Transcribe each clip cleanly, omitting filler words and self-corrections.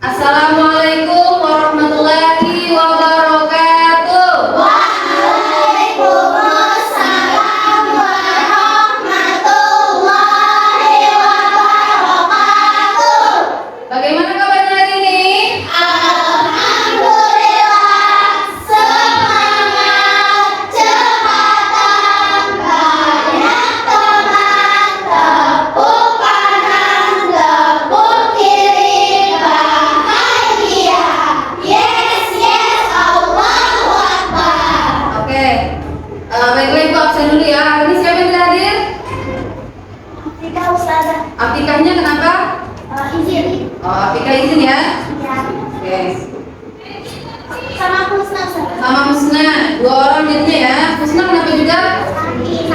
Assalamualaikum warahmatullahi wabarakatuh. Waalaikumsalam warahmatullahi wabarakatuh. Bagaimana kabarnya hari ini? Alhamdulillah, semangat, cepat banyak teman, tepuk kanan, tepuk kiri, bahagia. Yes, yes, Allahu Akbar. Oke. Baiklah Ibu absen dulu ya. Hari ini siapa yang tidak hadir? Tidak, Ustazah. Aplikahnya kenapa? Izin. Oh, aplikah izin ya. Ya. Oke. Sama Husna, Ustazah. Sama Husna, 2 orang jadinya ya. Husna kenapa juga? Sakit.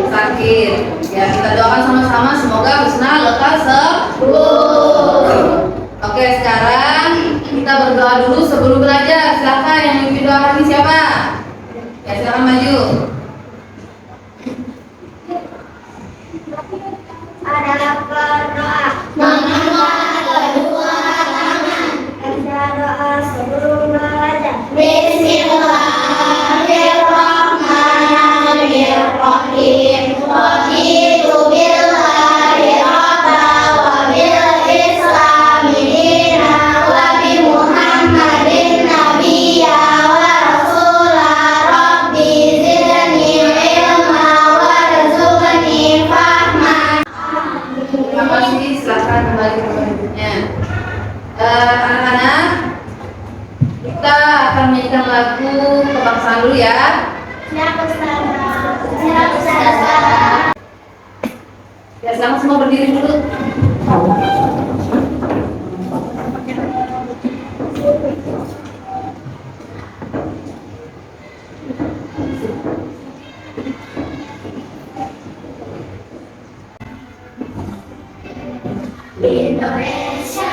Sakit. Ya, kita doakan sama-sama semoga Husna lekas sembuh. Oke, sekarang kita berdoa dulu sebelum belajar. Silakan yang memimpin doa hari ini siapa? Ya, silakan maju. Adalah berdoa mengangkat kedua tangan. Baca doa sebelum belajar. Bismillahirrahmanirrahim. Raditu billahi rabba wa bil islami dina wa bi Muhammadin nabiyya wa rasula. Rabbi zidni ilma warzuqni fahma. Terima kasih, silakan kembali ke selanjutnya. Anak-anak, kita akan menyanyikan lagu kebangsaan dulu ya. Siap, Ustazah. Siap, Ustazah. Ya, sekarang semua berdiri dulu. Indonesia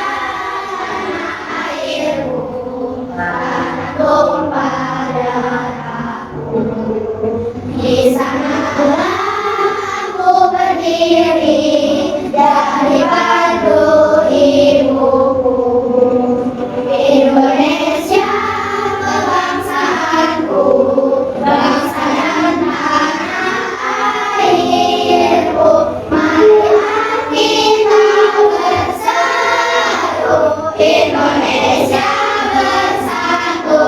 tanah airku, tanah tumpah darahku. Di sanalah aku berdiri dari batu ibuku. Indonesia kebangsaanku, bangsa dan tanah airku. Marilah kita bersatu, Indonesia bersatu.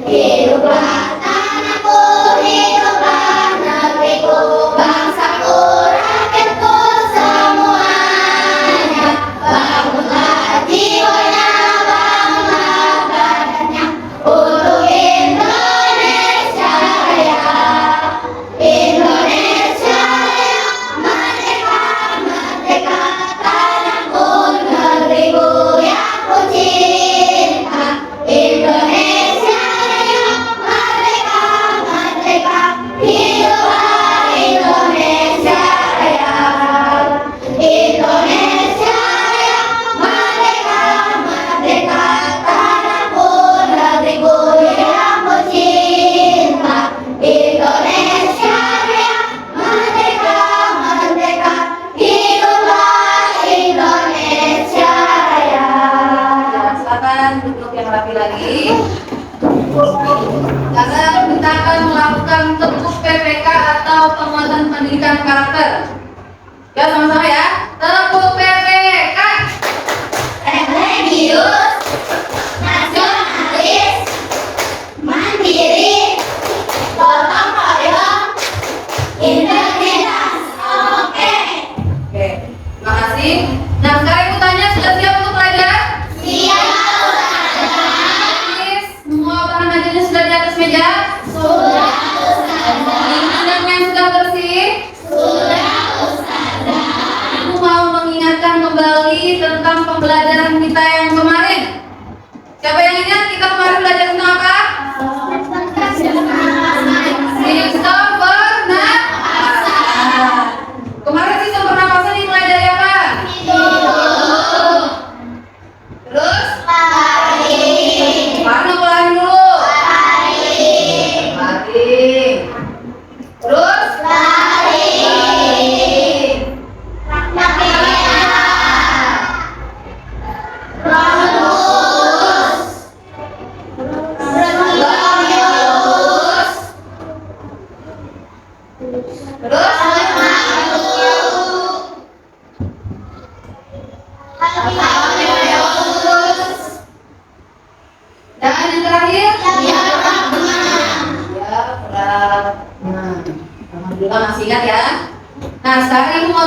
Hiduplah tanahku, hiduplah negeriku, bangsaku, rakyatku semuanya. Bangunlah jiwanya, bangunlah badannya untuk Indonesia Raya. Indonesia Raya, merdeka, merdeka, tanahku, negeriku yang ku cinta. Indonesia Raya, merdeka, merdeka, hiduplah Indonesia Raya. Indonesia Raya, merdeka, merdeka, tanahku, negeriku yang ku cinta. Indonesia Raya, merdeka, merdeka, hiduplah Indonesia Raya. Ya, silakan duduk yang rapi lagi. Sekarang kita akan melakukan tepuk PPK atau penguatan pendidikan karakter. Ya, sama-sama ya. Tepuk PPK. Religius, nasionalis, mandiri, gotong royong, integritas. Oke. Oke, terima kasih. Nah, sekarang ibu tanya, sudah siap untuk belajar? Siap, Ustazah. Please, semua bahan ajarnya sudah di atas meja? Sudah, Ustazah. Instrumennya sudah bersih? Sudah, Ustazah. Ibu mau mengingatkan kembali tentang pembelajaran kita yang kemarin. Siapa yang ingat kita kemarin belajar tentang apa? Sistem pernapasan. Kemarin sistem pernapasan dimulai dari apa? Terus? Mana ulangi dulu? Baring. Terus?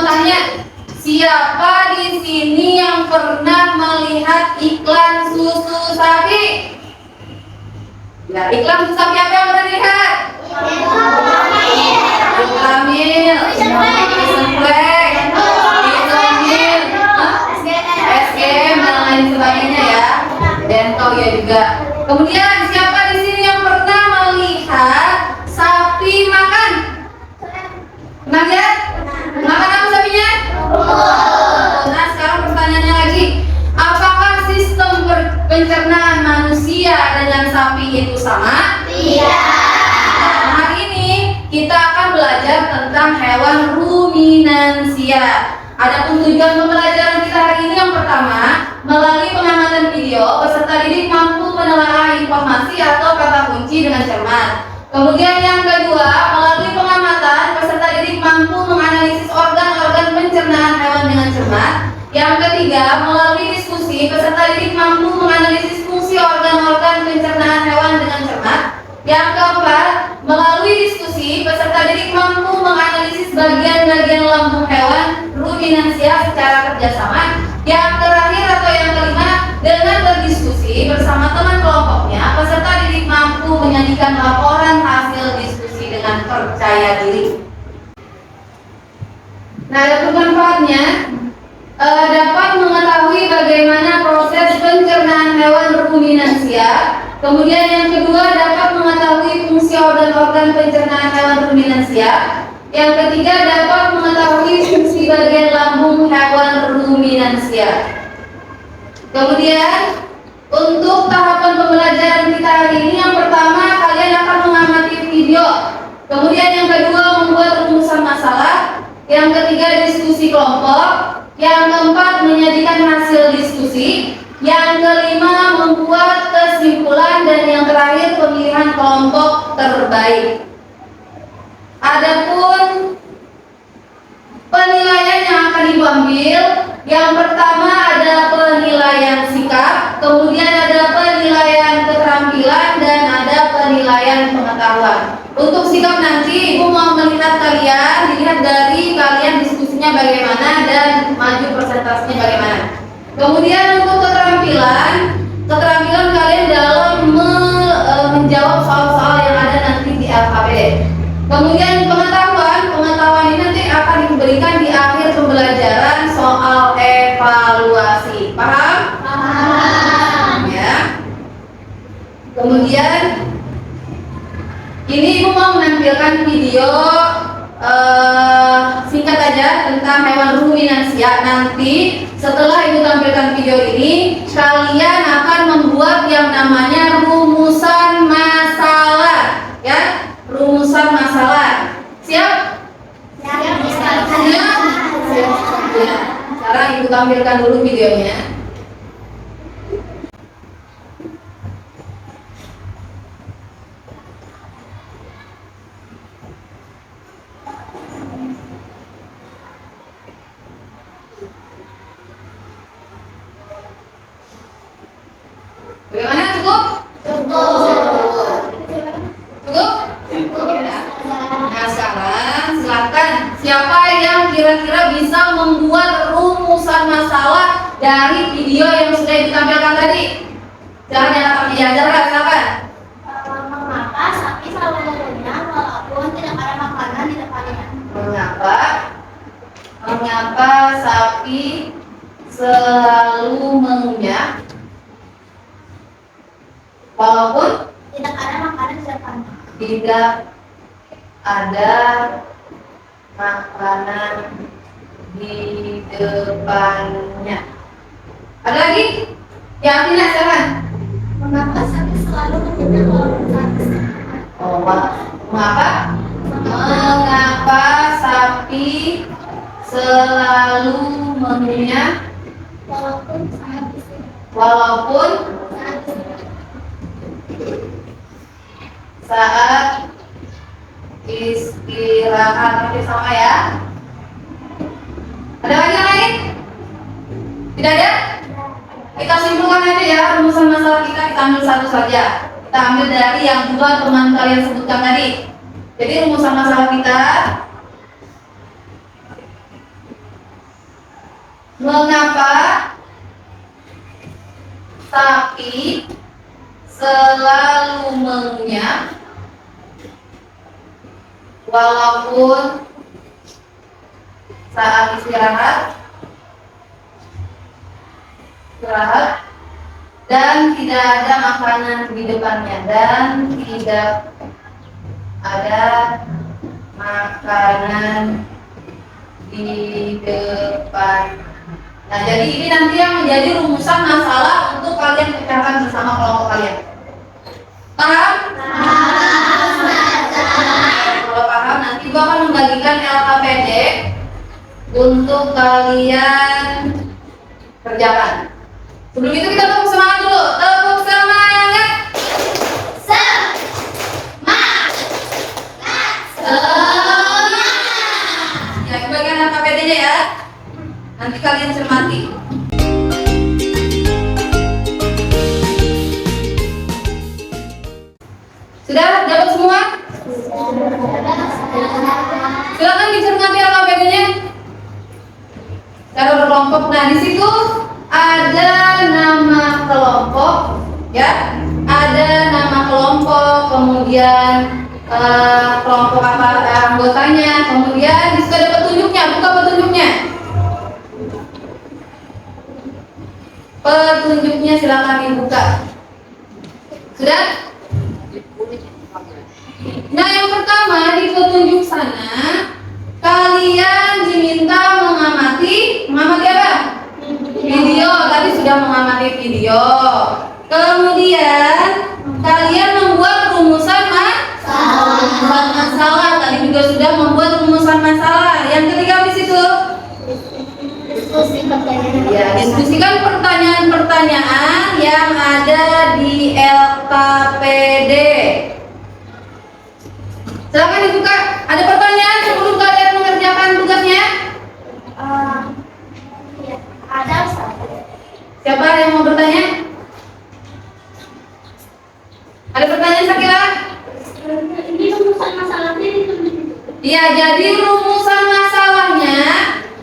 mau tanya, siapa di sini yang pernah melihat iklan susu sapi? Ya, iklan susu sapi apa yang pernah dilihat? Vitamin, Semplek, Vitamin, SGM dan lain sebagainya ya. Bento ya juga. Kemudian siapa di sini yang pernah melihat sapi makan? Pernah lihat? Makan apa sapinya? Nah, sekarang pertanyaannya lagi, apakah sistem pencernaan manusia dengan sapi itu sama? Nah, hari ini kita akan belajar tentang hewan ruminansia. Adapun tujuan pembelajaran kita hari ini yang pertama, melalui pengamatan video, peserta didik mampu menelaah informasi atau kata kunci dengan cermat. Kemudian yang kedua, melalui pengamatan, peserta didik mampu menganalisis organ-organ pencernaan hewan dengan cermat. Yang ketiga, melalui diskusi, peserta didik mampu menganalisis fungsi organ-organ pencernaan hewan dengan cermat. Yang keempat, melalui diskusi, peserta didik mampu menganalisis bagian-bagian lambung hewan ruminansia secara kerjasama. Yang terakhir atau yang kelima, dengan berdiskusi bersama teman kelompoknya, peserta didik mampu menyajikan laporan hasil diskusi dengan percaya diri. Nah, ada manfaatnya, dapat mengetahui bagaimana proses pencernaan hewan ruminansia. Kemudian yang kedua, dapat mengetahui fungsi organ-organ pencernaan hewan ruminansia. Yang ketiga, dapat mengetahui fungsi bagian lambung hewan ruminansia. Kemudian untuk tahapan pembelajaran kita hari ini, yang pertama kalian akan mengamati video. Kemudian yang kedua, membuat rumusan masalah. Yang ketiga, diskusi kelompok. Yang keempat, menyajikan hasil diskusi. Yang kelima, membuat kesimpulan. Dan yang terakhir, pemilihan kelompok terbaik. Adapun penilaian yang akan Ibu ambil, yang pertama ada penilaian sikap, kemudian ada penilaian keterampilan, dan ada penilaian pengetahuan. Untuk sikap nanti Ibu mau melihat kalian, dilihat dari kalian diskusinya bagaimana dan maju persentasenya bagaimana. Kemudian untuk keterampilan kalian dalam menjawab soal-soal yang ada nanti di LKPD. Kemudian pengetahuan ini nanti akan diberikan di akhir pembelajaran soal evaluasi. Paham? Paham. Ya. Kemudian ini Ibu mau menampilkan video singkat aja tentang hewan ruminansia. Nanti setelah Ibu tampilkan video ini, kalian akan membuat yang namanya rumusan masalah, ya. Rumusan masalah. Siap? Siap. Sekarang Ibu tampilkan dulu videonya. Bagaimana, cukup? Cukup? Nah, sekarang silakan, siapa yang kira-kira bisa membuat rumusan masalah dari video yang sudah ditampilkan tadi? Jangan nyalakan diajar, silakan. Mengapa sapi selalu mengunyah walaupun tidak ada makanan di depannya? Mengapa sapi selalu mengunyah walaupun Tidak ada makanan di depannya. tidak ada makanan di depannya? Ada lagi? Yang tidak, silakan. Mengapa sapi selalu mengunyah walaupun sapi Mengapa sapi selalu mengunyah walaupun saat istirahat? Nanti sama ya. Ada lagi yang lain? Tidak ada? Kita simpulkan aja ya rumusan masalah kita ambil satu saja. Kita ambil dari yang dua teman kalian sebutkan tadi. Jadi rumusan masalah kita Mengapa sapi selalu mengunyah walaupun saat istirahat dan tidak ada makanan di depannya dan tidak ada makanan di depan. Nah, jadi ini nanti yang menjadi rumusan masalah untuk kalian pecahkan bersama kelompok kalian. Paham? Kalau paham, nanti gua akan membagikan LKPD untuk kalian kerjakan. Sebelum itu kita tepuk semangat dulu. Tepuk semangat. Ya, aku bagikan LKPD-nya ya. Nanti kalian cermati. Sudah dapat semua? Silakan dicermati LKPD-nya. Cara berkelompok. Nah, di situ ada nama kelompok, ya. Ada nama kelompok, kemudian kelompok apa anggotanya, kemudian di situ ada petunjuknya. Buka petunjuknya. Petunjuknya silakan dibuka. Sudah? Nah, yang pertama di petunjuk sana kalian diminta mengamati apa? Video. Tadi sudah mengamati video. Kemudian kalian membuat rumusan masalah. Tadi juga sudah membuat rumusan masalah. Yang ketiga di situ ya, diskusikan pertanyaan-pertanyaan yang ada di LKPD. Silakan dibuka. Ada pertanyaan sebelum kalian mengerjakan tugasnya? Ada Ustaz. Siapa yang mau bertanya? Ada pertanyaan Sakila? Ini rumusan masalahnya ditulis. Iya, jadi rumusan masalahnya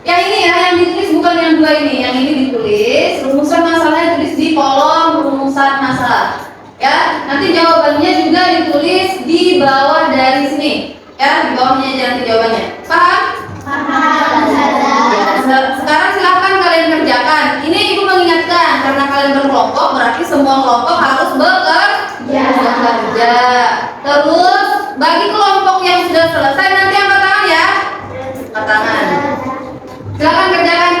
yang ini ya, yang ditulis bukan yang dua ini. Yang ini ditulis, rumusan masalahnya tulis di kolom rumusan masalah. Ya, nanti jawabannya juga ditulis di bawah dari sini. Ya, di bawahnya nanti jawabannya. Paham? Ya, sekarang silakan kalian kerjakan. Ini ibu mengingatkan karena kalian berkelompok berarti semua kelompok harus bekerja. Terus bagi kelompok yang sudah selesai nanti angkat tangan ya. Angkat tangan. Silakan kerjakan.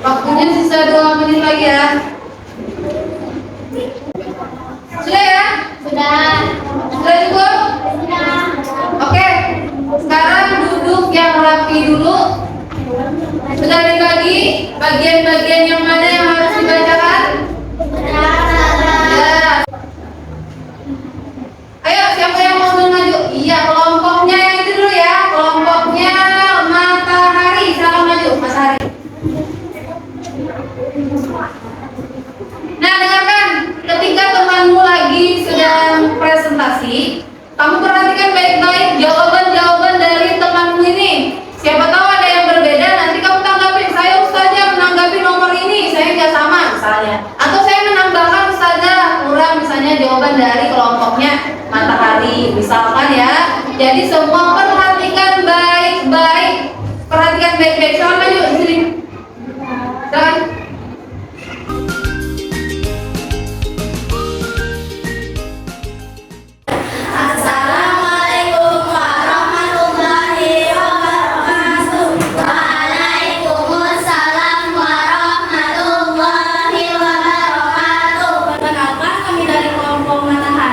Waktunya sisa 2 menit lagi ya. Sudah ya? Sudah. Sudah cukup? Sudah. Oke. Sekarang duduk yang rapi dulu. Sudah dibagi bagian-bagian yang mana yang harus dibacakan? Ya. Ayo, siapa yang mau maju? Iya, kelompoknya yang itu dulu ya. Kelompoknya Matahari. Silakan maju, Matahari. Nah, dengarkan, ketika temanmu lagi sedang presentasi, kamu perhatikan baik-baik jawaban-jawaban dari temanmu ini. Siapa tahu ada yang berbeda, nanti kamu tanggapin. Saya Ustazah menanggapi nomor ini, saya nggak sama misalnya. Atau saya menambahkan Ustazah kurang misalnya jawaban dari kelompoknya Matahari, misalkan ya. Jadi semua perhatikan baik-baik. Perhatikan baik-baik. Silakan maju di sini. Silakan. Assalamualaikum warahmatullahi wabarakatuh. Waalaikumsalam warahmatullahi wabarakatuh. Perkenalkan, kami dari kelompok Matahari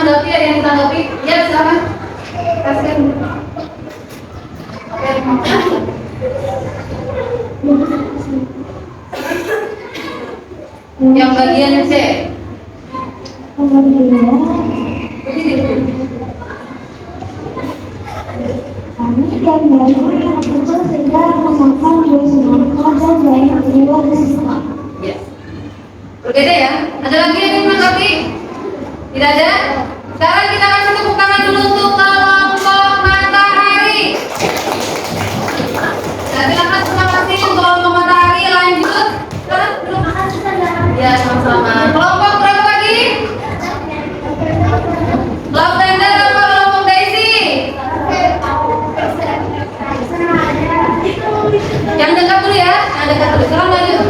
menanggapi, ada yang ditanggapi? Ya, silakan. Kasihkan. Oke, yang bagian C. Kami dan belajar yang itu sehingga memakan dua semangat dan banyak jiwa bersama. Ya. Berbeda ya? Ada lagi yang ingin menanggapi? Tidak ada? Sekarang kita kasih tepuk tangan dulu untuk kelompok matahari. Nah, silakan terima kasih untuk kelompok matahari. Lanjut. Sekarang dulu. Ya, sama-sama. Kelompok berapa lagi? Kelompok tenda apa kelompok Daisy? Yang dekat dulu ya. Yang dekat dulu. Sekarang lanjut.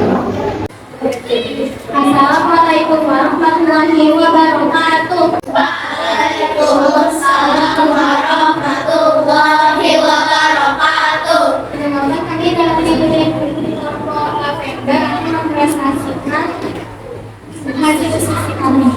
Assalamualaikum warahmatullahi wabarakatuh. Waalaikumsalam warahmatullahi wabarakatuh. Semoga kami dapat diberi kelompok Lavender mempresentasikan hasil diskusi kami.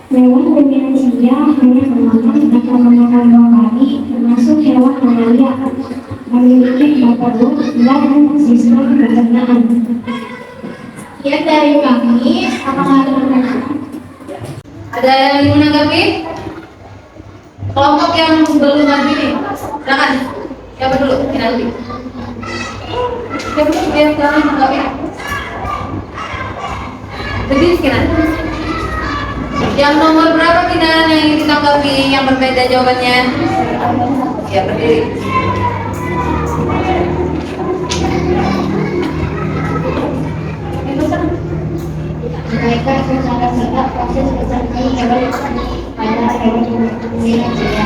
Hewan dominasinya hanya memakan atau memakan dua kali, termasuk hewan mamalia, memiliki perut dan sistem pencernaan. Ya, dari kami, apakah teman-teman? Ada yang ingin menanggapi? Kelompok yang belum maju nih, silakan. Siapa dulu? Kinanti. Siapa dulu yang sekarang menanggapi? Jadi Kinanti. Yang nomor berapa Kinan yang ingin ditanggapi? Yang berbeda jawabannya? Ya, berdiri. Mereka secara singkat proses seperti hewan pada hewan dominasinya.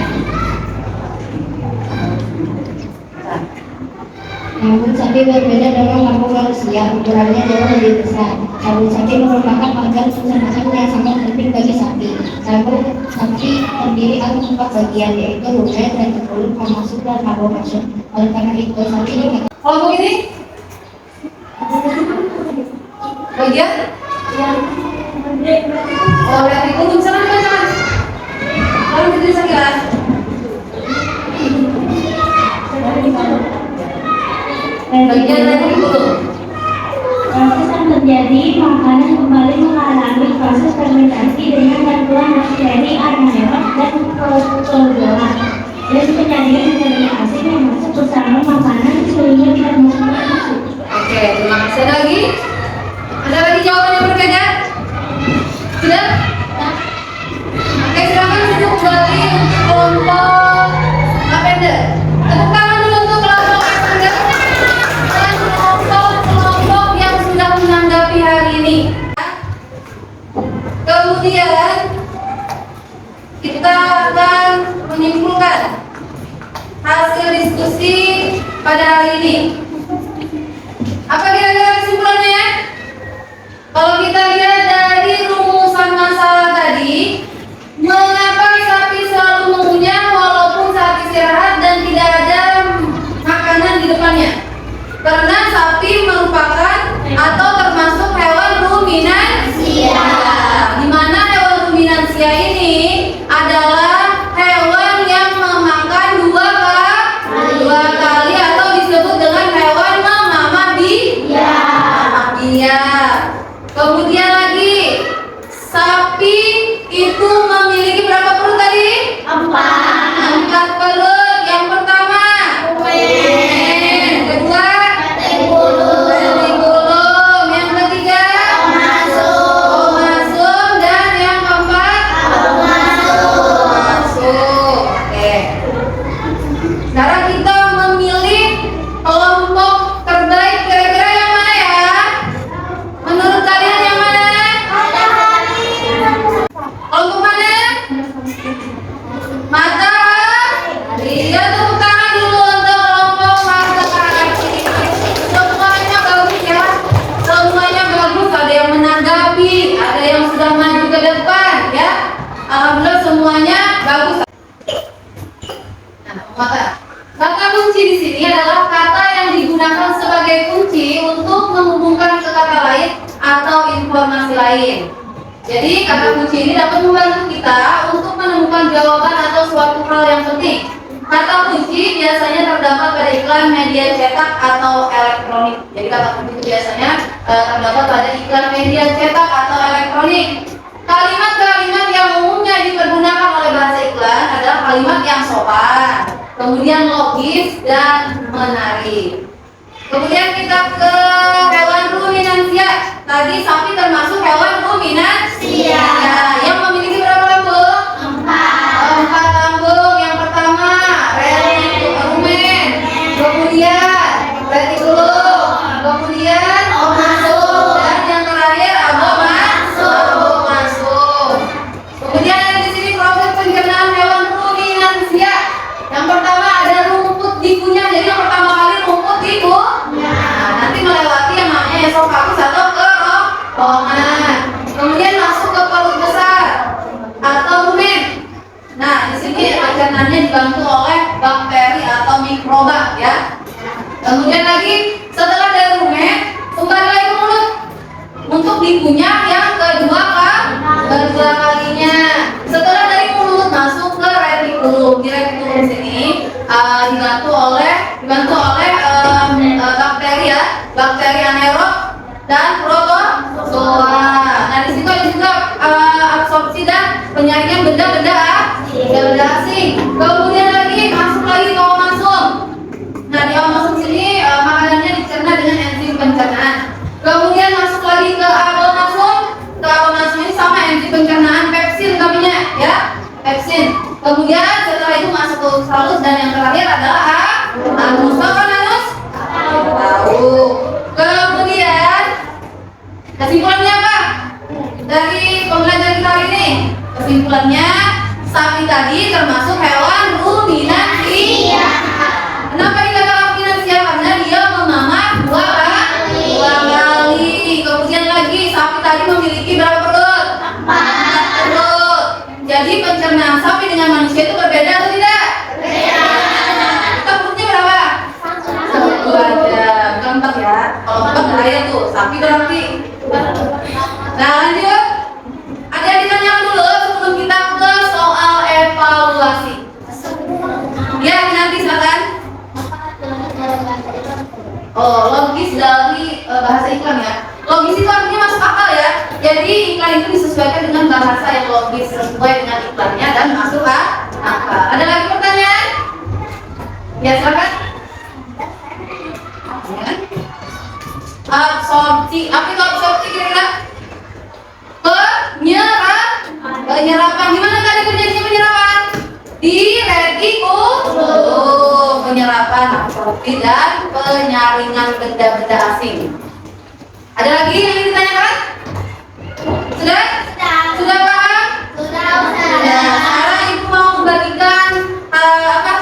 Namun sapi berbeda dengan kampung manusia, ukurannya jauh lebih besar. Sabun sapi merupakan organ pencernaan yang sangat penting bagi sapi. Sabun sapi terdiri atas 4 bagian, yaitu rumen, dan mulut, pemasuk, dan rambut masuk. Oleh karena itu, sapi ini Kelompok ini? Bagian? Oh, berarti untuk sana. Lalu berdiri sekilas. Bagian lagi dulu. proses yang terjadi, makanan kembali mengalami proses fermentasi dengan bantuan bakteri, anaerob, dan protozoa. Dan kejadian menjadi asin yang masuk bersama makanan sehingga tidak masuk. Oke, terima kasih. Ada lagi? Ada lagi jawaban yang berbeda? Sudah? Oke, silakan duduk kembali untuk kelompok Lavender. Tepuk tangan dulu untuk kelompok Lavender dan kelompok yang sudah menanggapi hari ini. Kemudian kita akan menyimpulkan hasil diskusi pada hari ini. Apa kira-kira kesimpulannya? Kalau kita lihat dari rumusan masalah tadi, mengapa sapi selalu mengunyah walaupun saat istirahat dan tidak ada makanan di depannya? Karena sapi merupakan atau termasuk hewan ruminansia. Di mana hewan ruminansia ini adalah hewan yang memakan dua kali atau disebut dengan hewan mamalia. Kemudian lagi, sapi itu memiliki berapa perut tadi? 4 perut. Yang pertama, rumen. Kedua, retikulum. Yang ketiga, omasum. Dan yang keempat, masuk. Oke. Sekarang kita memilih kelompok terbaik. Kira-kira yang mana ya? Menurut bagus. Nah, kata kunci di sini adalah kata yang digunakan sebagai kunci untuk menghubungkan ke kata lain atau informasi lain. Jadi kata kunci ini dapat membantu kita untuk menemukan jawaban atau suatu hal yang penting. Kata kunci biasanya terdapat pada iklan media cetak atau elektronik. Jadi kata kunci itu biasanya terdapat pada iklan media cetak atau elektronik. Kalimat-kalimat yang umumnya dipergunakan oleh bahasa iklan adalah kalimat yang sopan, kemudian logis dan menarik. Kemudian kita ke hewan ruminansia. Tadi sapi termasuk hewan ruminansia. Ya, yang memiliki berapa lambung? 4 lambung. Yang pertama rumen, kemudian retikulum, kemudian omasum, dan yang terakhir abomasum. Kemudian ada di sini proses pencernaan hewan ruminansia. Yang pertama ada rumput dikunyah. Jadi yang pertama kali rumput dikunyah. Nah, nanti melewati yang namanya esofagus atau kerongkongan. Kemudian masuk ke perut besar atau rumen. Nah, di sini pencernaannya dibantu oleh bakteri atau mikroba ya. Kemudian lagi setelah dari rumen kembali lagi ke mulut untuk dikunyah yang kedua kalinya. Setelah dari mulut masuk ke retikulum. Di retikulum sini dibantu oleh bakteri ya, bakteri anaerob dan protozoa. Nah, di situ ada juga absorpsi dan penyaringan benda-benda asing. Kemudian lagi masuk lagi ke omasum. Nah, di omasum sini makanannya dicerna dengan enzim pencernaan. Kemudian masuk lagi ke abomasum. Ke abomasum ini sama enzim pencernaan pepsin namanya ya, pepsin. Kemudian setelah itu masuk ke usus halus dan yang terakhir adalah anus. Apa anus? Tahu. Kemudian kesimpulannya apa? Dari pembelajaran kita hari ini, kesimpulannya sapi tadi termasuk hewan ruminansia. Kenapa dikatakan ruminansia? Karena dia memamah 2 kali. Kemudian lagi sapi tadi memiliki berapa perut? 4 perut. Jadi pencernaan sapi dengan manusia itu berbeda atau tidak? Berbeda. Kita perutnya berapa? 1 aja, bukan 4 ya. Kalau 4 bahaya tuh, sapi berarti. Nah, lanjut. Ada yang ditanyakan dulu sebelum kita ke soal evaluasi. Ya, nanti silakan. Oh, logis dari bahasa iklan ya. Logis itu artinya masuk akal ya. Jadi iklan itu disesuaikan dengan bahasa yang logis sesuai dengan iklannya dan masuk akal. Ada lagi pertanyaan? Ya, silakan. Absorpsi. Apa itu absorpsi kira-kira? Penyerapan. Gimana tadi kerjanya penyerapan? Di retikulum. Penyerapan, absorpsi dan penyaringan benda-benda asing. Ada lagi yang ingin ditanyakan? Sudah? Sudah paham? Sudah. Sekarang ibu mau membagikan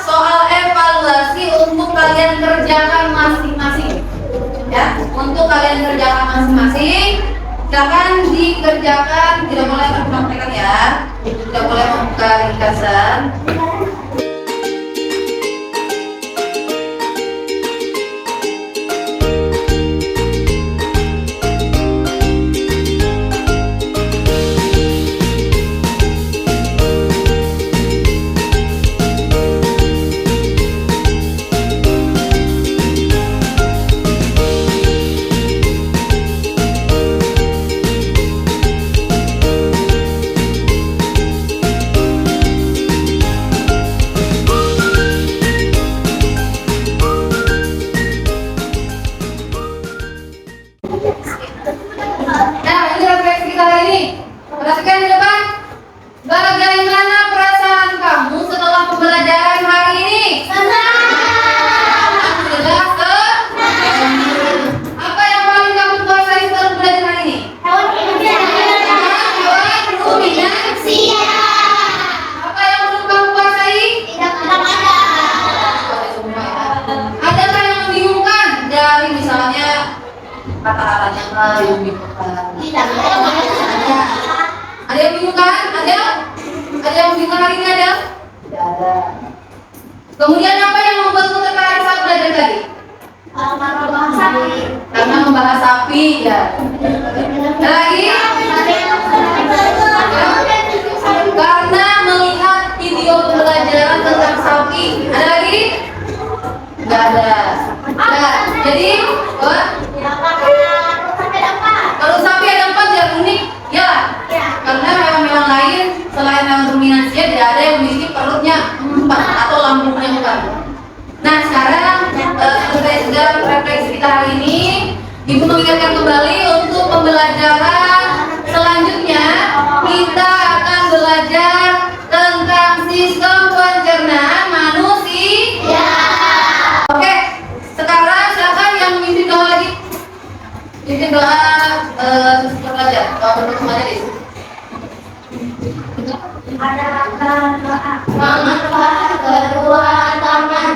soal evaluasi untuk kalian kerjakan masing-masing. Ya, untuk kalian kerjakan masing-masing. Silakan dikerjakan, tidak boleh mempraktekkan ya, tidak boleh membuka ringkasan. kunjungan hari ini ada? Tidak ada. Kemudian apa yang membuatmu tertarik saat belajar tadi? Karena membahas sapi ya. Ada lagi? Karena melihat video pembelajaran tentang sapi. Ada lagi? Tidak ada. Nah, jadi kalau sapi ada 4 ya unik ya. Karena hewan-hewan lain selain hewan ruminansia tidak ada yang memiliki perutnya 4 atau lambungnya 4. Nah sekarang sesuai dengan refleksi kita hari ini, Ibu mengingatkan kembali untuk pembelajaran selanjutnya kita akan belajar tentang sistem pencernaan manusia. Oke, sekarang silakan yang memimpin doa lagi. Memimpin doa belajar, doa berdoa majelis. Mengangkat kedua tangan.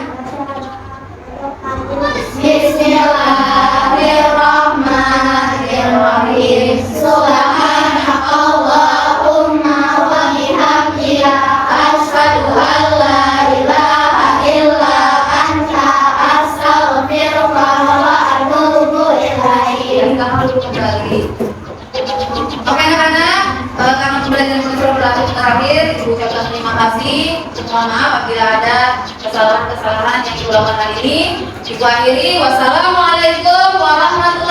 Bismillahirrahmanirrahim. Subhanakallahumma wa bihamdika asyhadu an la ilaha illa anta astaghfiruka wa atubu ilaik. Oke anak-anak, karena pembelajaran kita sudah berlangsung terakhir, Ibu ucapkan terima kasih. Mohon maaf apabila ada kesalahan-kesalahan yang Ibu lakukan hari ini. Ibu akhiri, wassalamualaikum warahmatullahi wabarakatuh.